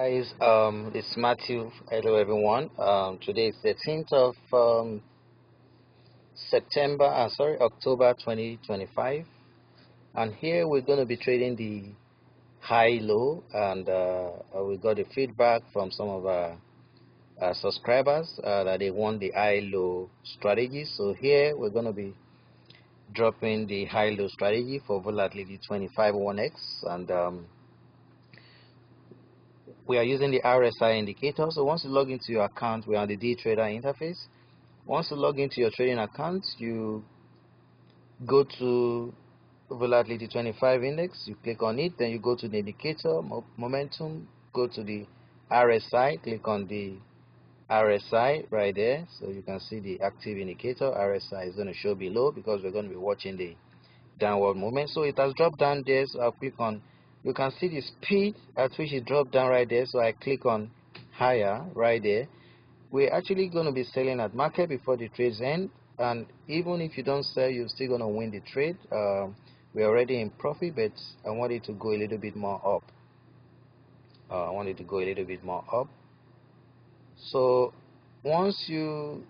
Guys, it's Matthew. Hello, everyone. Today is 13th of October 2025, and here we're going to be trading the high-low, and we got the feedback from some of our subscribers that they want the high-low strategy. So here we're going to be dropping the high-low strategy for Volatility 25 1x, and we are using the RSI indicator. So once you log into your account, we're on the D-Trader interface. Once you log into your trading account, you go to Volatility 25 index, you click on it, then you go to the indicator, momentum, go to the RSI, click on the RSI right there. So you can see the active indicator. RSI is going to show below because we're going to be watching the downward movement. So it has dropped down there, so I'll click on, you can see the speed at which it dropped down right there, so I click on higher right there. We're actually going to be selling at market before the trades end, and even if you don't sell, you're still going to win the trade. We're already in profit, but I want it to go a little bit more up. So once you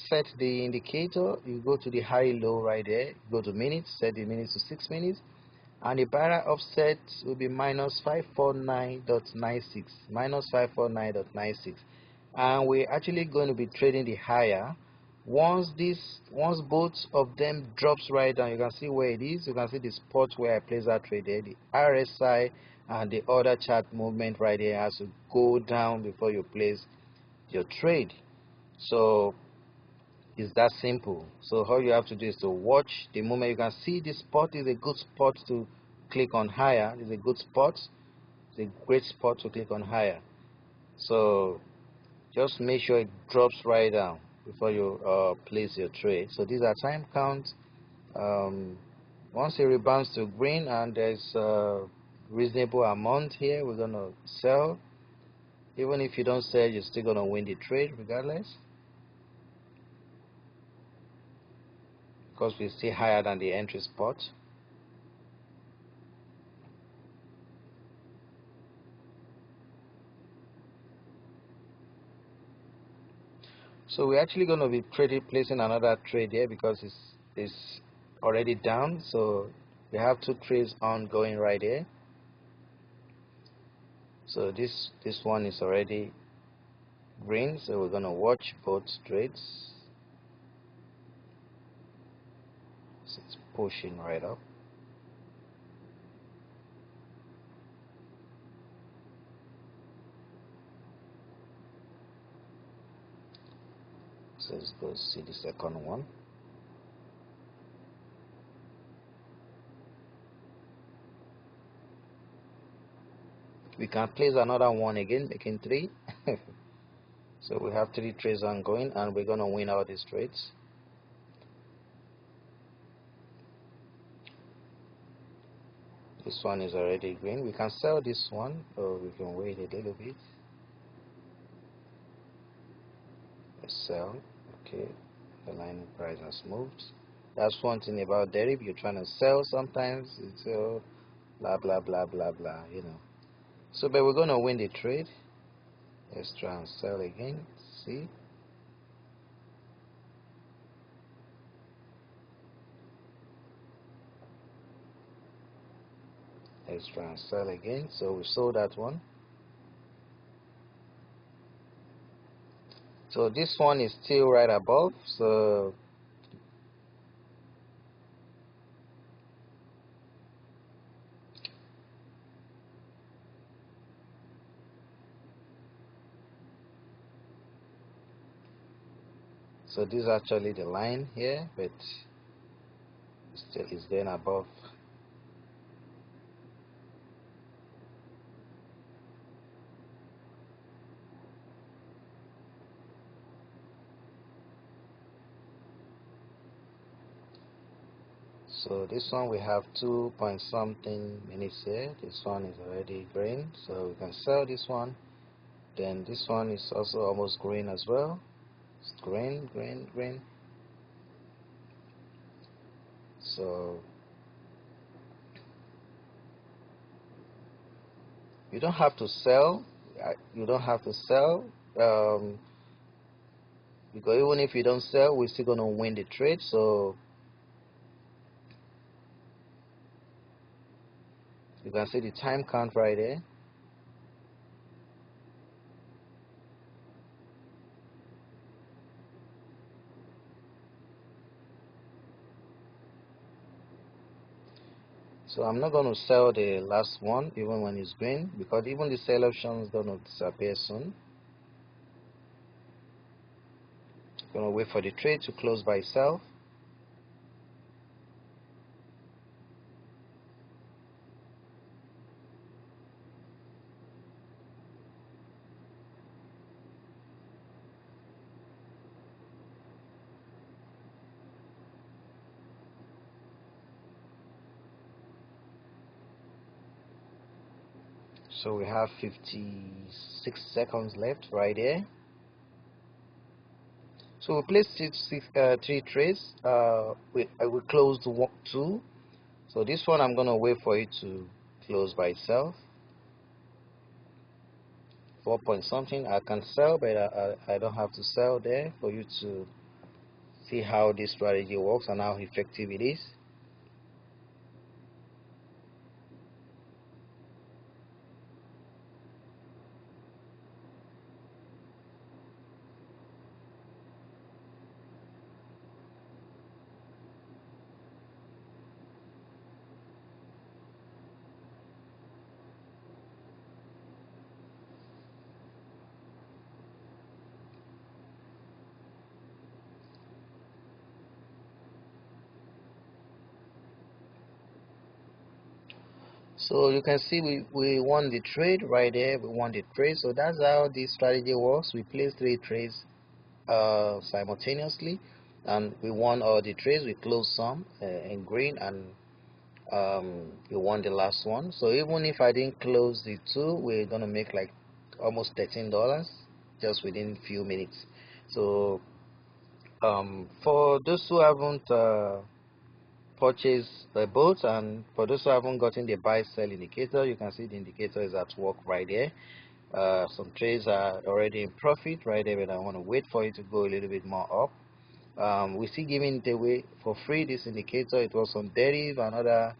set the indicator, you go to the high low right there, you go to minutes, set the minutes to 6 minutes, and the barrier offset will be minus 549.96, minus 549.96, and we're actually going to be trading the higher. Once both of them drops right down, you can see where it is. You can see the spot where I place that trade there, the RSI and the other chart movement right there has to go down before you place your trade. So it's that simple. So all you have to do is to watch the moment. You can see this spot is a good spot to click on higher. It's a good spot. It's a great spot to click on higher. So just make sure it drops right down before you place your trade. So these are time counts. Once it rebounds to green and there's a reasonable amount here, we're gonna sell. Even if you don't sell, you're still gonna win the trade regardless, because we're still higher than the entry spot. So we're actually going to be placing another trade here because it's already down. So we have 2 trades ongoing right here. So this one is already green, so we're going to watch both trades. So it's pushing right up. So let's go see the second one. We can place another one again, making 3. So we have 3 trades ongoing, and we're going to win all these trades. This one is already green. We can sell this one, or we can wait a little bit. Let's sell. Okay, the line price has moved. That's one thing about Deriv. You're trying to sell, sometimes it's blah blah blah blah blah, you know. So but we're gonna win the trade. Let's try and sell again. See, let's try and sell again. So we sold that one. So this one is still right above, so this is actually the line here, but still is then above. So this one we have 2 point something minutes here. This one is already green, so we can sell this one. Then this one is also almost green as well. It's green. So you don't have to sell. you don't have to sell, because even if you don't sell, we're still gonna win the trade. So you can see the time count right there. So I'm not going to sell the last one even when it's green, because even the sell option is going to disappear soon. I'm going to wait for the trade to close by itself. So we have 56 seconds left right there. So we placed three trades. We closed two. So this one I'm gonna wait for it to close by itself. 4 point something. I can sell, but I don't have to sell there for you to see how this strategy works and how effective it is. So you can see we won the trade right there. We won the trade. So that's how this strategy works. We placed three trades simultaneously, and we won all the trades. We closed some in green, and we won the last one. So even if I didn't close the two, we're gonna make like almost $13 just within a few minutes. So for those who haven't purchase the boat, and for those who haven't gotten the buy sell indicator, you can see the indicator is at work right there. Some trades are already in profit right there, but I want to wait for it to go a little bit more up. We see giving it away for free, this indicator. It was on Deriv, another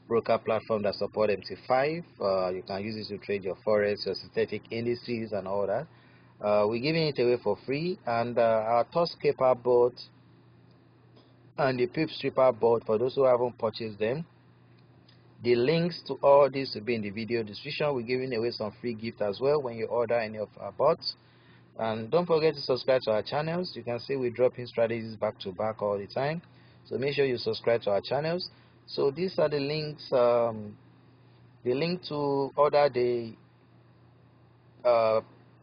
broker platform that support MT5. You can use it to trade your Forex, your synthetic indices and all that. We're giving it away for free, and our Toss Caper bot and the Pip Stripper board, for those who haven't purchased them, the links to all this will be in the video description. We're giving away some free gift as well when you order any of our bots. And don't forget to subscribe to our channels. You can see we drop in strategies back to back all the time, so make sure you subscribe to our channels. So these are the links. The link to order the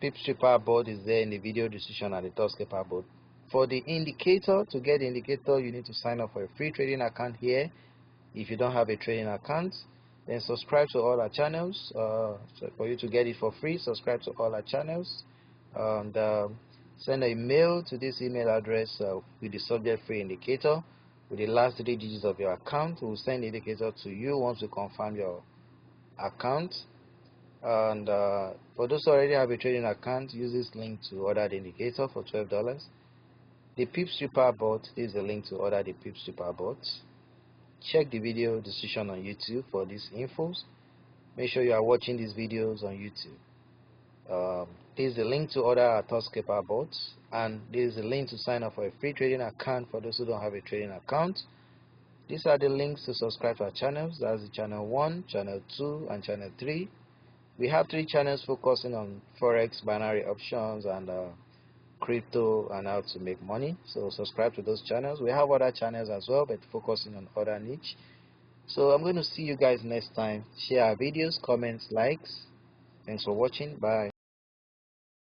Pip Stripper board is there in the video description, and the Toss Caper board. For the indicator, to get the indicator, you need to sign up for a free trading account here. If you don't have a trading account, then subscribe to all our channels. So for you to get it for free, subscribe to all our channels, and send a mail to this email address with the subject free indicator with the last 3 digits of your account. We'll send the indicator to you once we confirm your account. And for those who already have a trading account, use this link to order the indicator for $12. The Pip Stripper bot is the link to order the Pip Stripper bot. Check the video description on YouTube for these infos. Make sure you are watching these videos on YouTube. This is the link to order our Toss Caper bots, and this is the link to sign up for a free trading account for those who don't have a trading account. These are the links to subscribe to our channels. That's the channel 1, channel 2, and channel 3. We have 3 channels focusing on Forex, binary options, and crypto, and how to make money. So subscribe to those channels. We have other channels as well, but focusing on other niche. So I'm going to see you guys next time. Share our videos, comments, likes. Thanks for watching. Bye.